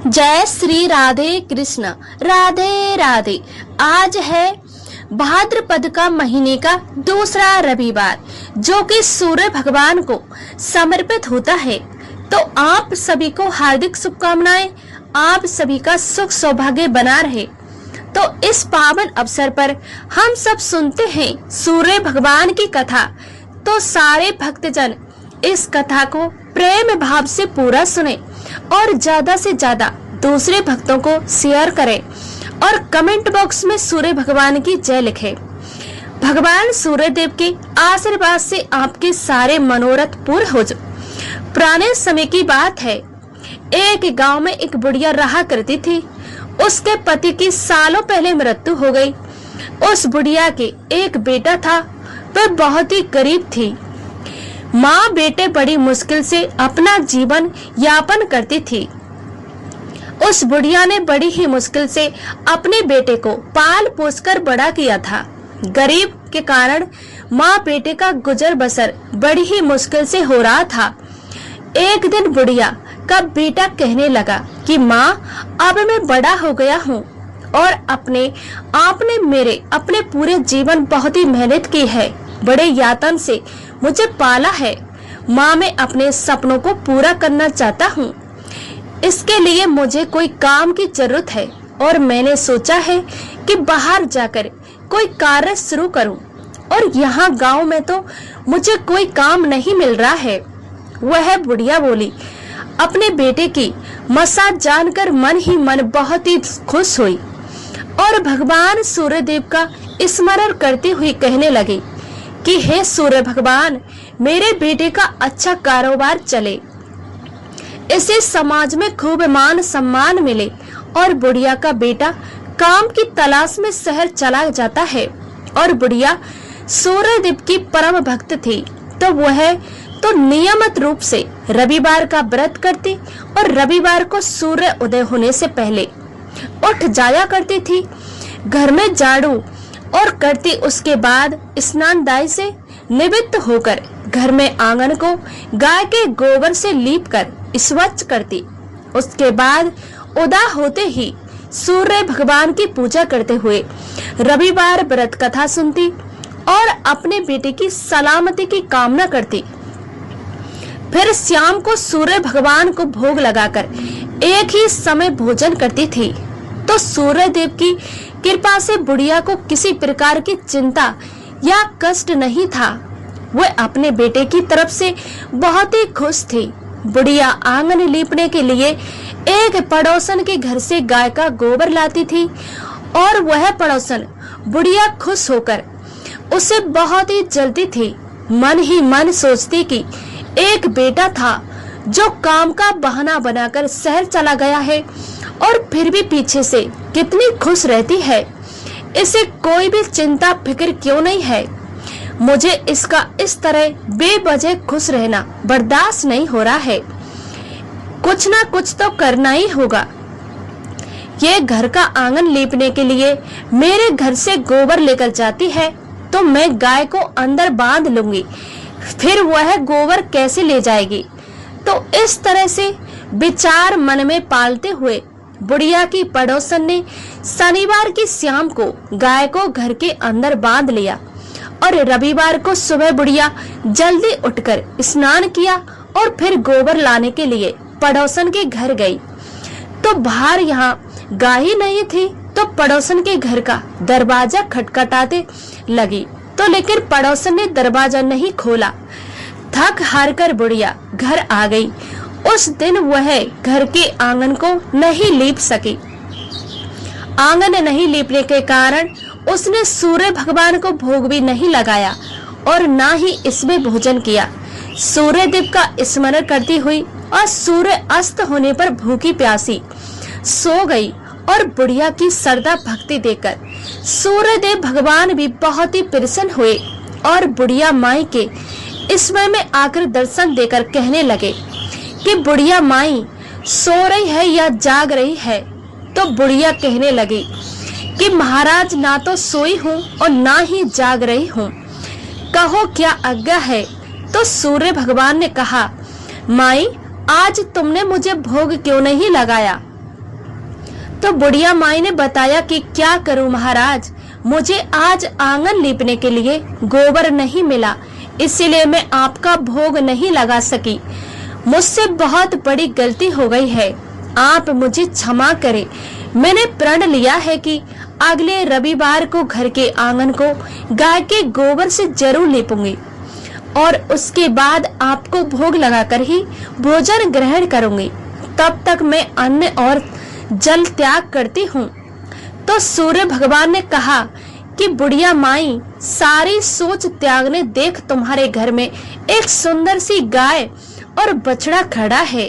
जय श्री राधे कृष्ण। राधे राधे। आज है भाद्रपद का महीने का दूसरा रविवार, जो कि सूर्य भगवान को समर्पित होता है। तो आप सभी को हार्दिक शुभकामनाएं। आप सभी का सुख सौभाग्य बना रहे। तो इस पावन अवसर पर हम सब सुनते हैं सूर्य भगवान की कथा। तो सारे भक्तजन इस कथा को प्रेम भाव से पूरा सुने और ज्यादा से ज्यादा दूसरे भक्तों को शेयर करें और कमेंट बॉक्स में सूर्य भगवान की जय लिखें। भगवान सूर्य देव के आशीर्वाद से आपके सारे मनोरथ पूर्ण हो जाए। पुराने समय की बात है, एक गांव में एक बुढ़िया रहा करती थी। उसके पति की सालों पहले मृत्यु हो गई। उस बुढ़िया के एक बेटा था, वह बहुत ही गरीब थी। माँ बेटे बड़ी मुश्किल से अपना जीवन यापन करती थी। उस बुढ़िया ने बड़ी ही मुश्किल से अपने बेटे को पाल पोस कर बड़ा किया था। गरीब के कारण माँ बेटे का गुजर बसर बड़ी ही मुश्किल से हो रहा था। एक दिन बुढ़िया का बेटा कहने लगा कि माँ, अब मैं बड़ा हो गया हूँ और आपने मेरे अपने पूरे जीवन बहुत ही मेहनत की है, बड़े यातन से मुझे पाला है। माँ, मैं अपने सपनों को पूरा करना चाहता हूँ। इसके लिए मुझे कोई काम की जरूरत है और मैंने सोचा है कि बाहर जाकर कोई कार्य शुरू करूं। और यहाँ गांव में तो मुझे कोई काम नहीं मिल रहा है। वह बुढ़िया बोली। अपने बेटे की मसाज जानकर मन ही मन बहुत ही खुश हुई और भगवान सूर्य देव का स्मरण करती हुई कहने लगी कि हे सूर्य भगवान, मेरे बेटे का अच्छा कारोबार चले, इसे समाज में खूब मान सम्मान मिले। और बुढ़िया का बेटा काम की तलाश में शहर चला जाता है। और बुढ़िया सूर्य देव की परम भक्त थी, तो वह तो नियमित रूप से रविवार का व्रत करती और रविवार को सूर्य उदय होने से पहले उठ जाया करती थी। घर में झाड़ू और करती, उसके बाद स्नान दाई से निवृत्त होकर घर में आंगन को गाय के गोबर से लीपकर स्वच्छ करती। उसके बाद उदय होते ही सूर्य भगवान की पूजा करते हुए रविवार व्रत कथा सुनती और अपने बेटे की सलामती की कामना करती। फिर शाम को सूर्य भगवान को भोग लगाकर एक ही समय भोजन करती थी। तो सूर्य देव की कृपा से बुढ़िया को किसी प्रकार की चिंता या कष्ट नहीं था। वह अपने बेटे की तरफ से बहुत ही खुश थी। बुढ़िया आंगन लीपने के लिए एक पड़ोसन के घर से गाय का गोबर लाती थी और वह पड़ोसन बुढ़िया खुश होकर उसे बहुत ही जलती थी। मन ही मन सोचती कि एक बेटा था जो काम का बहाना बनाकर शहर चला गया है और फिर भी पीछे से कितनी खुश रहती है। इसे कोई भी चिंता फिक्र क्यों नहीं है। मुझे इसका इस तरह बेवजह खुश रहना बर्दाश्त नहीं हो रहा है। कुछ ना कुछ तो करना ही होगा। ये घर का आंगन लीपने के लिए मेरे घर से गोबर लेकर जाती है तो मैं गाय को अंदर बांध लूंगी, फिर वह गोबर कैसे ले जाएगी। तो इस तरह से विचार मन में पालते हुए बुढ़िया की पड़ोसन ने शनिवार की शाम को गाय को घर के अंदर बांध लिया और रविवार को सुबह बुढ़िया जल्दी उठकर स्नान किया और फिर गोबर लाने के लिए पड़ोसन के घर गई। तो बाहर यहाँ गाय ही नहीं थी, तो पड़ोसन के घर का दरवाजा खटखटाते लगी। तो लेकिन पड़ोसन ने दरवाजा नहीं खोला। थक हार कर बुढ़िया घर आ गई। उस दिन वह घर के आंगन को नहीं लीप सकी। आंगन नहीं लीपने के कारण उसने सूर्य भगवान को भोग भी नहीं लगाया और ना ही इसमें भोजन किया। सूर्य देव का स्मरण करती हुई और सूर्य अस्त होने पर भूखी प्यासी सो गई। और बुढ़िया की श्रद्धा भक्ति देखकर सूर्य देव भगवान भी बहुत ही प्रसन्न हुए और बुढ़िया माई के समय में आकर दर्शन देकर कहने लगे कि बुढ़िया माई सो रही है या जाग रही है। तो बुढ़िया कहने लगी कि महाराज, ना तो सोई हूँ और ना ही जाग रही हूँ, कहो क्या आज्ञा है। तो सूर्य भगवान ने कहा, माई, आज तुमने मुझे भोग क्यों नहीं लगाया। तो बुढ़िया माई ने बताया कि क्या करूं महाराज, मुझे आज आंगन लीपने के लिए गोबर नहीं मिला, इसीलिए मैं आपका भोग नहीं लगा सकी। मुझसे बहुत बड़ी गलती हो गई है, आप मुझे क्षमा करें। मैंने प्रण लिया है कि अगले रविवार को घर के आंगन को गाय के गोबर से जरूर लीपूंगी और उसके बाद आपको भोग लगाकर ही भोजन ग्रहण करूंगी। तब तक मैं अन्न और जल त्याग करती हूँ। तो सूर्य भगवान ने कहा कि बुढ़िया माई, सारी सोच त्यागने देख तुम्हारे घर में एक सुंदर सी गाय और बछड़ा खड़ा है।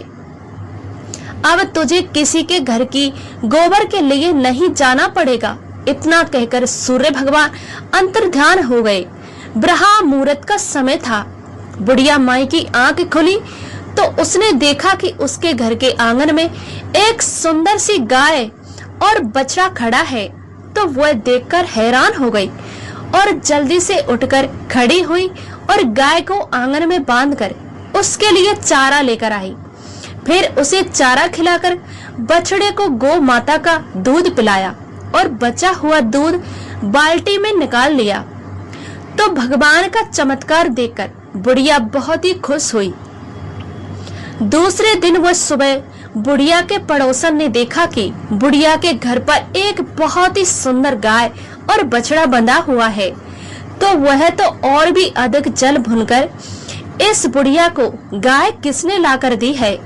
अब तुझे किसी के घर की गोबर के लिए नहीं जाना पड़ेगा। इतना कहकर सूर्य भगवान अंतर्ध्यान हो गए। ब्रह्म मुहूर्त का समय था। बुढ़िया माई की आंख खुली तो उसने देखा कि उसके घर के आंगन में एक सुंदर सी गाय और बछड़ा खड़ा है। तो वह देखकर हैरान हो गई और जल्दी से उठकर खड़ी हुई और गाय को आंगन में बांधकर उसके लिए चारा लेकर आई। फिर उसे चारा खिलाकर बछड़े को गौ माता का दूध पिलाया और बचा हुआ दूध बाल्टी में निकाल लिया। तो भगवान का चमत्कार देखकर बुढ़िया बहुत ही खुश हुई। दूसरे दिन वह सुबह बुढ़िया के पड़ोसन ने देखा कि बुढ़िया के घर पर एक बहुत ही सुंदर गाय और बछड़ा बंधा हुआ है। तो वह तो और भी अधिक जल भुनकर इस बुढ़िया को गाय किसने लाकर दी है।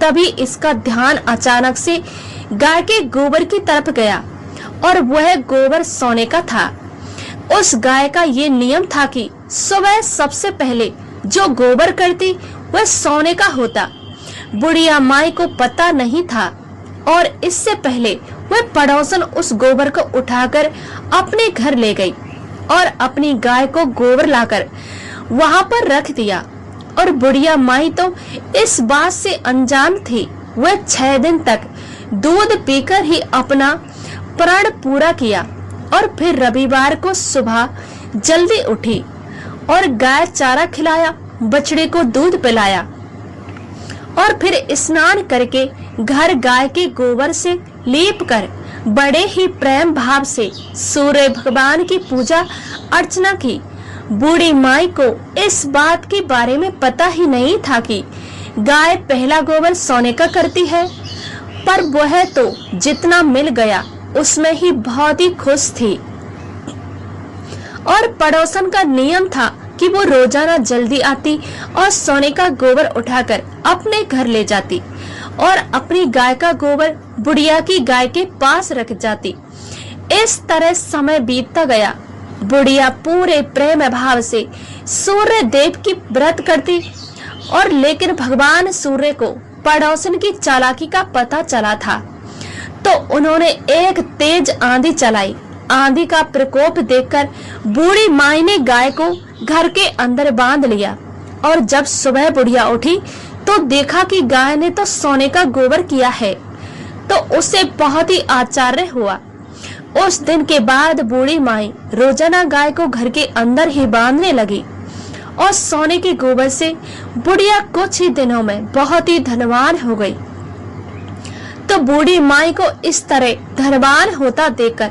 तभी इसका ध्यान अचानक से गाय के गोबर की तरफ गया और वह गोबर सोने का था। उस गाय का ये नियम था कि सुबह सबसे पहले जो गोबर करती वह सोने का होता। बुढ़िया माई को पता नहीं था और इससे पहले वह पड़ोसन उस गोबर को उठाकर अपने घर ले गई और अपनी गाय को गोबर लाकर वहां पर रख दिया। और बुढ़िया माई तो इस बात से अनजान थी। वह 6 दिन तक दूध पीकर ही अपना प्रण पूरा किया और फिर रविवार को सुबह जल्दी उठी और गाय चारा खिलाया, बछड़े को दूध पिलाया और फिर स्नान करके घर गाय के गोबर से लीप कर बड़े ही प्रेम भाव से सूर्य भगवान की पूजा अर्चना की। बूढ़ी माई को इस बात के बारे में पता ही नहीं था कि गाय पहला गोबर सोने का करती है, पर वह तो जितना मिल गया उसमें ही बहुत ही खुश थी। और पड़ोसन का नियम था कि वो रोजाना जल्दी आती और सोने का गोबर उठाकर अपने घर ले जाती और अपनी गाय का गोबर बुढ़िया की गाय के पास रख जाती। इस तरह समय बीतता गया। बुढ़िया पूरे प्रेम भाव से सूर्य देव की व्रत करती और लेकिन भगवान सूर्य को पड़ोसन की चालाकी का पता चला था। तो उन्होंने एक तेज आंधी चलाई। आंधी का प्रकोप देखकर बूढ़ी माई ने गाय को घर के अंदर बांध लिया और जब सुबह बुढ़िया उठी तो देखा कि गाय ने तो सोने का गोबर किया है। तो उससे बहुत ही आश्चर्य हुआ। उस दिन के बाद बूढ़ी माई रोजाना गाय को घर के अंदर ही बांधने लगी और सोने के गोबर से बुढ़िया कुछ ही दिनों में बहुत ही धनवान हो गई। तो बूढ़ी माई को इस तरह धनवान होता देखकर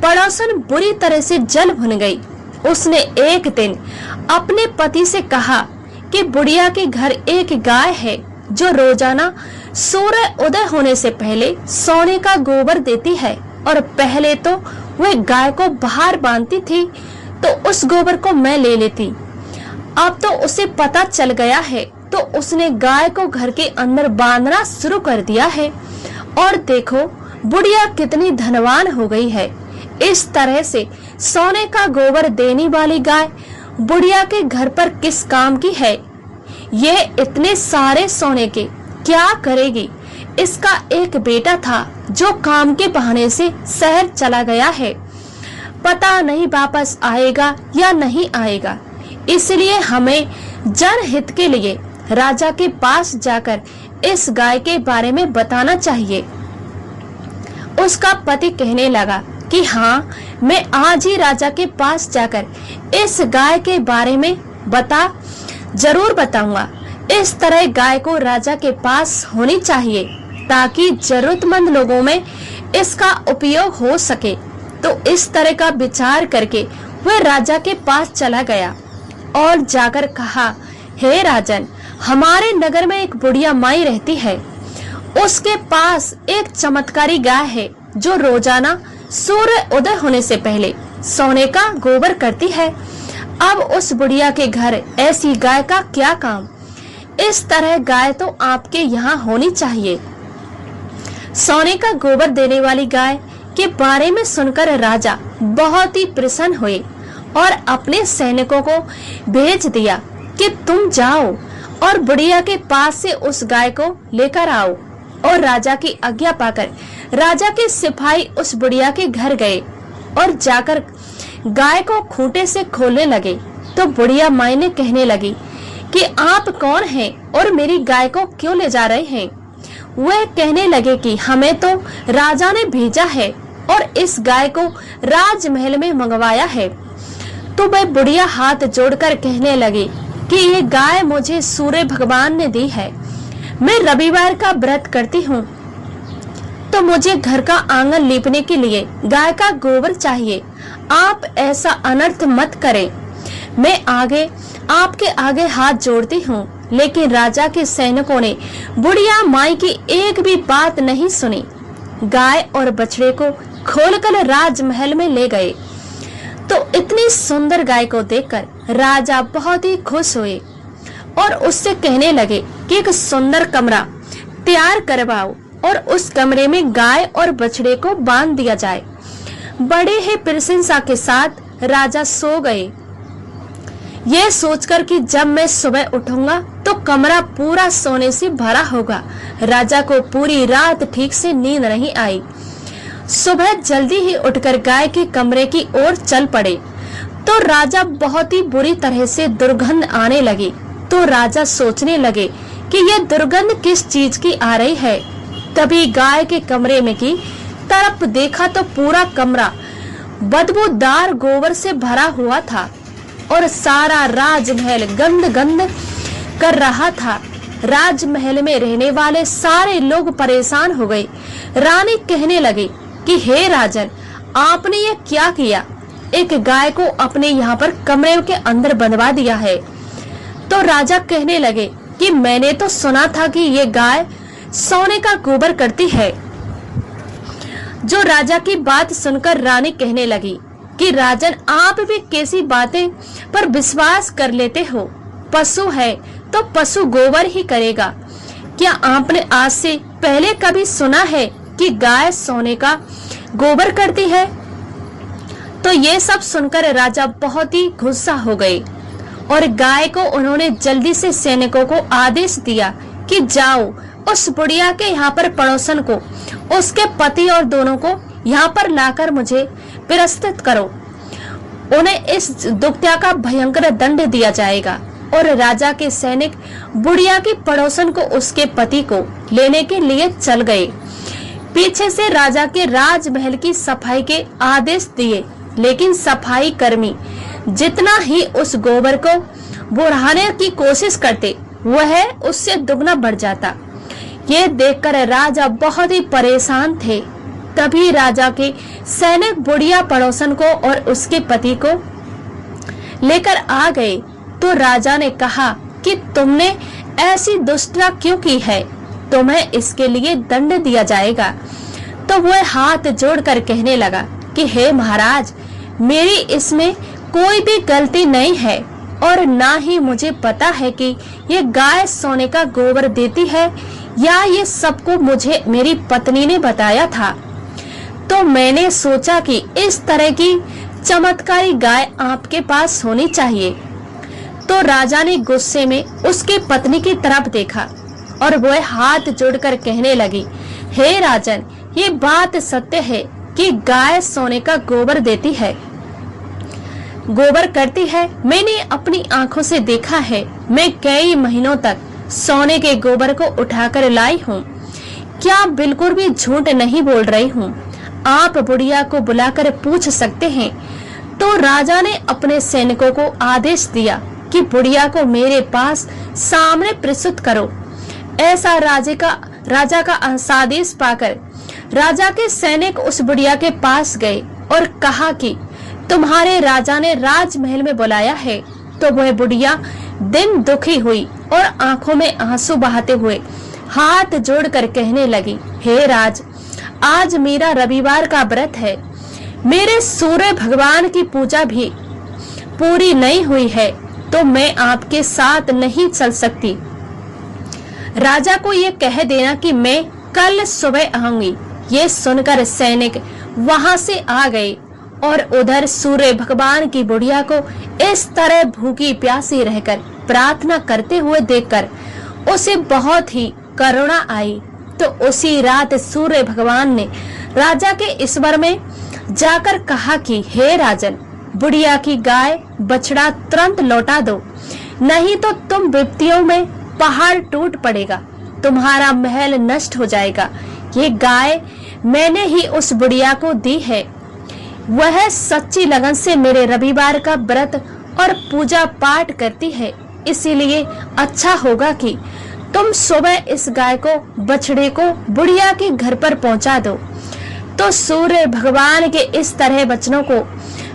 पड़ोसन बुरी तरह से जल भुन गई। उसने एक दिन अपने पति से कहा कि बुढ़िया के घर एक गाय है जो रोजाना सूर्य उदय होने से पहले सोने का गोबर देती है और पहले तो वह गाय को बाहर बांधती थी तो उस गोबर को मैं ले लेती। अब तो उसे पता चल गया है तो उसने गाय को घर के अंदर बांधना शुरू कर दिया है और देखो बुढ़िया कितनी धनवान हो गई है। इस तरह से सोने का गोबर देने वाली गाय बुढ़िया के घर पर किस काम की है। ये इतने सारे सोने के क्या करेगी। इसका एक बेटा था जो काम के बहाने से शहर चला गया है, पता नहीं वापस आएगा या नहीं आएगा। इसलिए हमें जनहित के लिए राजा के पास जाकर इस गाय के बारे में बताना चाहिए। उसका पति कहने लगा कि हाँ, मैं आज ही राजा के पास जाकर इस गाय के बारे में जरूर बताऊंगा। इस तरह गाय को राजा के पास होनी चाहिए ताकि जरूरतमंद लोगों में इसका उपयोग हो सके। तो इस तरह का विचार करके वह राजा के पास चला गया और जाकर कहा, हे राजन, हमारे नगर में एक बुढ़िया माई रहती है। उसके पास एक चमत्कारी गाय है जो रोजाना सूर्य उदय होने से पहले सोने का गोबर करती है। अब उस बुढ़िया के घर ऐसी गाय का क्या काम? इस तरह गाय तो आपके यहाँ होनी चाहिए। सोने का गोबर देने वाली गाय के बारे में सुनकर राजा बहुत ही प्रसन्न हुए और अपने सैनिकों को भेज दिया कि तुम जाओ और बुढ़िया के पास से उस गाय को लेकर आओ। और राजा की आज्ञा पाकर राजा के सिपाही उस बुढ़िया के घर गए और जाकर गाय को खूंटे से खोलने लगे। तो बुढ़िया माई ने कहने लगी कि आप कौन हैं और मेरी गाय को क्यों ले जा रहे हैं? वह कहने लगे कि हमें तो राजा ने भेजा है और इस गाय को राजमहल में मंगवाया है। तो वह बुढ़िया हाथ जोड़कर कहने लगी कि ये गाय मुझे सूर्य भगवान ने दी है। मैं रविवार का व्रत करती हूँ, तो मुझे घर का आंगन लीपने के लिए गाय का गोबर चाहिए। आप ऐसा अनर्थ मत करें। मैं आपके आगे हाथ जोड़ती हूँ। लेकिन राजा के सैनिकों ने बुढ़िया माई की एक भी बात नहीं सुनी। गाय और बछड़े को खोलकर राजमहल में ले गए। तो इतनी सुंदर गाय को देखकर राजा बहुत ही खुश हुए और उससे कहने लगे कि एक सुंदर कमरा तैयार करवाओ और उस कमरे में गाय और बछड़े को बांध दिया जाए। बड़े ही प्रशंसा के साथ राजा सो गए, यह सोचकर कि जब मैं सुबह उठूंगा तो कमरा पूरा सोने से भरा होगा। राजा को पूरी रात ठीक से नींद नहीं आई। सुबह जल्दी ही उठकर गाय के कमरे की ओर चल पड़े तो राजा बहुत ही बुरी तरह से दुर्गंध आने लगी। तो राजा सोचने लगे कि यह दुर्गंध किस चीज की आ रही है। तभी गाय के कमरे में की तरफ देखा तो पूरा कमरा बदबूदार गोबर से भरा हुआ था और सारा राजमहल गंद गंद कर रहा था। राजमहल में रहने वाले सारे लोग परेशान हो गए। रानी कहने लगी कि हे राजन, आपने ये क्या किया? एक गाय को अपने यहाँ पर कमरे के अंदर बंधवा दिया है। तो राजा कहने लगे कि मैंने तो सुना था कि ये गाय सोने का गोबर करती है। जो राजा की बात सुनकर रानी कहने लगी कि राजन, आप भी कैसी बातें पर विश्वास कर लेते हो? पशु है तो पशु गोबर ही करेगा। क्या आपने आज से पहले कभी सुना है कि गाय सोने का गोबर करती है? तो ये सब सुनकर राजा बहुत ही गुस्सा हो गए और गाय को उन्होंने जल्दी से सैनिकों को आदेश दिया कि जाओ उस बुढ़िया के यहाँ पर पड़ोसन को, उसके पति और दोनों को यहाँ पर लाकर मुझे प्रस्तुत करो। उन्हें इस दुष्टता का भयंकर दंड दिया जाएगा। और राजा के सैनिक बुढ़िया की पड़ोसन को उसके पति को लेने के लिए चल गए। पीछे से राजा के राजमहल की सफाई के आदेश दिए, लेकिन सफाई कर्मी जितना ही उस गोबर को बुढ़ाने की कोशिश करते, वह उससे दुगना बढ़ जाता। ये देखकर राजा बहुत ही परेशान थे। तभी राजा के सैनिक बुढ़िया पड़ोसन को और उसके पति को लेकर आ गए। तो राजा ने कहा कि तुमने ऐसी दुष्टता क्यों की है? तुम्हें इसके लिए दंड दिया जाएगा। तो वह हाथ जोड़कर कहने लगा कि हे महाराज, मेरी इसमें कोई भी गलती नहीं है और ना ही मुझे पता है कि ये गाय सोने का गोबर देती है, या ये सबको मुझे मेरी पत्नी ने बताया था। तो मैंने सोचा कि इस तरह की चमत्कारी गाय आपके पास होनी चाहिए। तो राजा ने गुस्से में उसके पत्नी की तरफ देखा और वह हाथ जोड़कर कहने लगी, हे राजन, ये बात सत्य है कि गाय सोने का गोबर देती है, गोबर करती है। मैंने अपनी आंखों से देखा है। मैं कई महीनों तक सोने के गोबर को उठाकर लाई हूँ। क्या बिल्कुल भी झूठ नहीं बोल रही हूँ? आप बुढ़िया को बुलाकर पूछ सकते हैं। तो राजा ने अपने सैनिकों को आदेश दिया कि बुढ़िया को मेरे पास सामने प्रस्तुत करो। ऐसा राजा का आदेश पाकर राजा के सैनिक उस बुढ़िया के पास गए और कहा कि तुम्हारे राजा ने राजमहल में बुलाया है। तो वह बुढ़िया दिन दुखी हुई और आंखों में आंसू बहाते हुए हाथ जोड़कर कहने लगी, हे राज, आज मेरा रविवार का व्रत है। मेरे सूर्य भगवान की पूजा भी पूरी नहीं हुई है, तो मैं आपके साथ नहीं चल सकती। राजा को ये कह देना कि मैं कल सुबह आऊंगी। ये सुनकर सैनिक वहां से आ गए और उधर सूर्य भगवान की बुढ़िया को इस तरह भूखी प्यासी रहकर प्रार्थना करते हुए देखकर उसे बहुत ही करुणा आई। तो उसी रात सूर्य भगवान ने राजा के ईश्वर में जाकर कहा कि हे राजन, बुढ़िया की गाय बछड़ा तुरंत लौटा दो, नहीं तो तुम विपत्तियों में पहाड़ टूट पड़ेगा, तुम्हारा महल नष्ट हो जाएगा। ये गाय मैंने ही उस बुढ़िया को दी है। वह सच्ची लगन से मेरे रविवार का व्रत और पूजा पाठ करती है, इसीलिए अच्छा होगा कि तुम सुबह इस गाय को बछड़े को बुढ़िया के घर पर पहुंचा दो। तो सूर्य भगवान के इस तरह वचनों को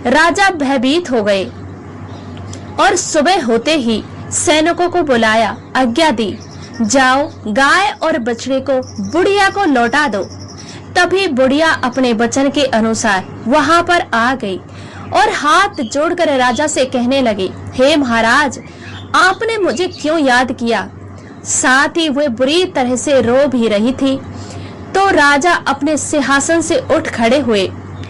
राजा भयभीत हो गए और सुबह होते ही सैनिकों को बुलाया, आज्ञा दी, जाओ गाय और बछड़े को बुढ़िया को लौटा दो। तभी बुढ़िया अपने वचन के अनुसार वहां पर आ गई और हाथ जोड़कर राजा से कहने लगी, हे महाराज, आपने मुझे क्यों याद किया? साथ ही वह बुरी तरह से रो भी रही थी। तो राजा अपने सिंहासन से उठ खड़े हुए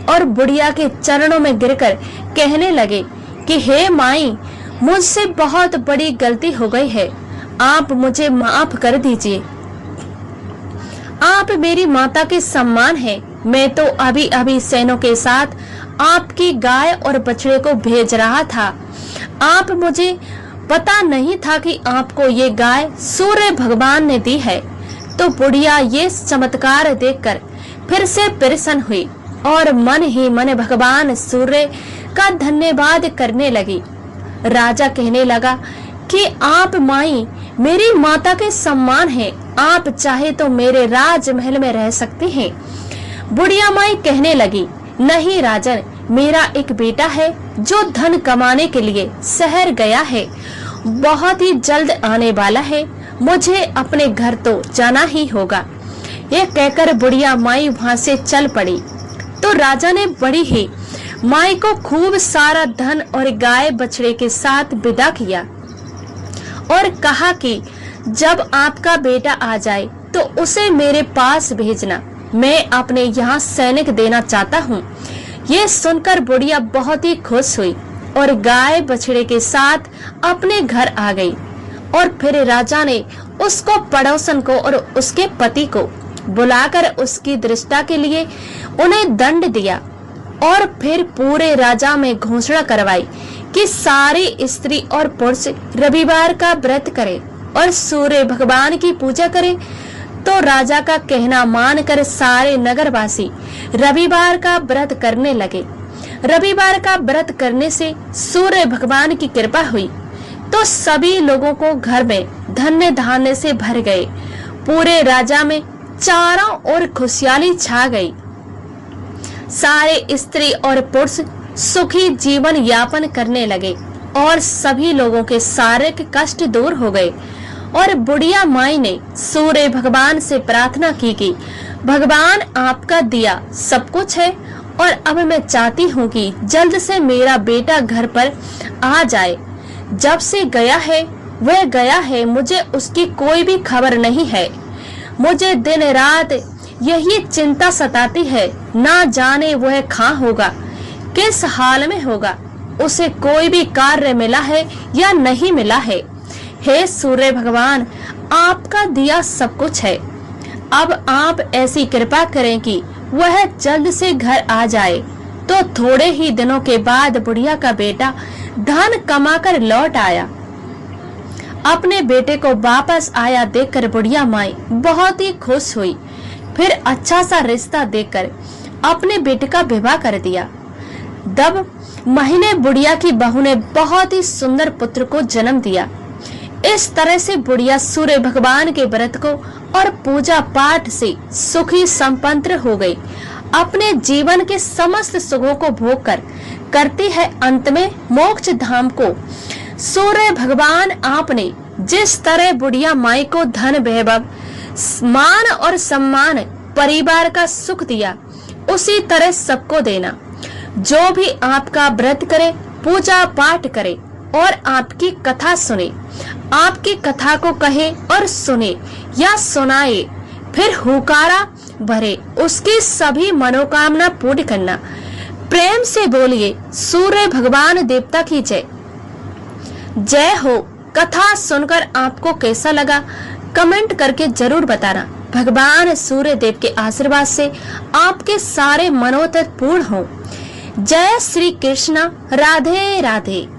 और बुढ़िया के चरणों में गिरकर कहने लगे कि हे माई, मुझसे बहुत बड़ी गलती हो गई है, आप मुझे माफ कर दीजिए। आप मेरी माता के सम्मान हैं। मैं तो अभी अभी सैनों के साथ आपकी गाय और बछड़े को भेज रहा था। आप मुझे पता नहीं था कि आपको ये गाय सूर्य भगवान ने दी है। तो बुढ़िया ये चमत्कार देखकर फिर से प्रसन्न हुई और मन ही मन भगवान सूर्य का धन्यवाद करने लगी। राजा कहने लगा कि आप माई मेरी माता के सम्मान हैं, आप चाहे तो मेरे राजमहल में रह सकते हैं। बुढ़िया माई कहने लगी, नहीं राजन, मेरा एक बेटा है जो धन कमाने के लिए शहर गया है, बहुत ही जल्द आने वाला है, मुझे अपने घर तो जाना ही होगा। ये कहकर बुढ़िया माई वहां से चल पड़ी। तो राजा ने बड़ी ही माई को खूब सारा धन और गाय बछड़े के साथ विदा किया और कहा कि जब आपका बेटा आ जाए तो उसे मेरे पास भेजना, मैं अपने यहाँ सैनिक देना चाहता हूँ। ये सुनकर बुढ़िया बहुत ही खुश हुई और गाय बछड़े के साथ अपने घर आ गई। और फिर राजा ने उसको पड़ोसन को और उसके पति को बुलाकर उसकी दृष्टा के लिए उन्हें दंड दिया और फिर पूरे राजा में घोषणा करवाई कि सारी स्त्री और पुरुष रविवार का व्रत करें और सूर्य भगवान की पूजा करें। तो राजा का कहना मानकर सारे नगरवासी रविवार का व्रत करने लगे। रविवार का व्रत करने से सूर्य भगवान की कृपा हुई तो सभी लोगों को घर में धन्य धान्य से भर गए। पूरे राजा में चारों ओर खुशहाली छा गई। सारे स्त्री और पुरुष सुखी जीवन यापन करने लगे और सभी लोगों के शारीरिक कष्ट दूर हो गए। और बुढ़िया माई ने सूर्य भगवान से प्रार्थना की कि भगवान, आपका दिया सब कुछ है और अब मैं चाहती हूँ कि जल्द से मेरा बेटा घर पर आ जाए। जब से गया है वह गया है, मुझे उसकी कोई भी खबर नहीं है। मुझे दिन रात यही चिंता सताती है, ना जाने वह कहाँ होगा, किस हाल में होगा, उसे कोई भी कार्य मिला है या नहीं मिला है। हे सूर्य भगवान, आपका दिया सब कुछ है, अब आप ऐसी कृपा करें कि वह जल्द से घर आ जाए। तो थोड़े ही दिनों के बाद बुढ़िया का बेटा धन कमाकर लौट आया। अपने बेटे को वापस आया देखकर बुढ़िया माई बहुत ही खुश हुई। फिर अच्छा सा रिश्ता देखकर अपने बेटे का विवाह कर दिया। 10 महीने बुढ़िया की बहू ने बहुत ही सुंदर पुत्र को जन्म दिया। इस तरह से बुढ़िया सूर्य भगवान के व्रत को और पूजा पाठ से सुखी संपन्न हो गई। अपने जीवन के समस्त सुखों को भोग कर करती है अंत में मोक्ष धाम को। सूर्य भगवान आपने जिस तरह बुढ़िया माई को धन वैभव मान और सम्मान परिवार का सुख दिया, उसी तरह सबको देना। जो भी आपका व्रत करे, पूजा पाठ करे और आपकी कथा सुने, आपकी कथा को कहे और सुने या सुनाए, फिर हुकारा भरे, उसकी सभी मनोकामना पूर्ण करना। प्रेम से बोलिए सूर्य भगवान देवता की जय। जय हो। कथा सुनकर आपको कैसा लगा कमेंट करके जरूर बताना। भगवान सूर्य देव के आशीर्वाद से आपके सारे मनोरथ पूर्ण हो। जय श्री कृष्ण। राधे राधे।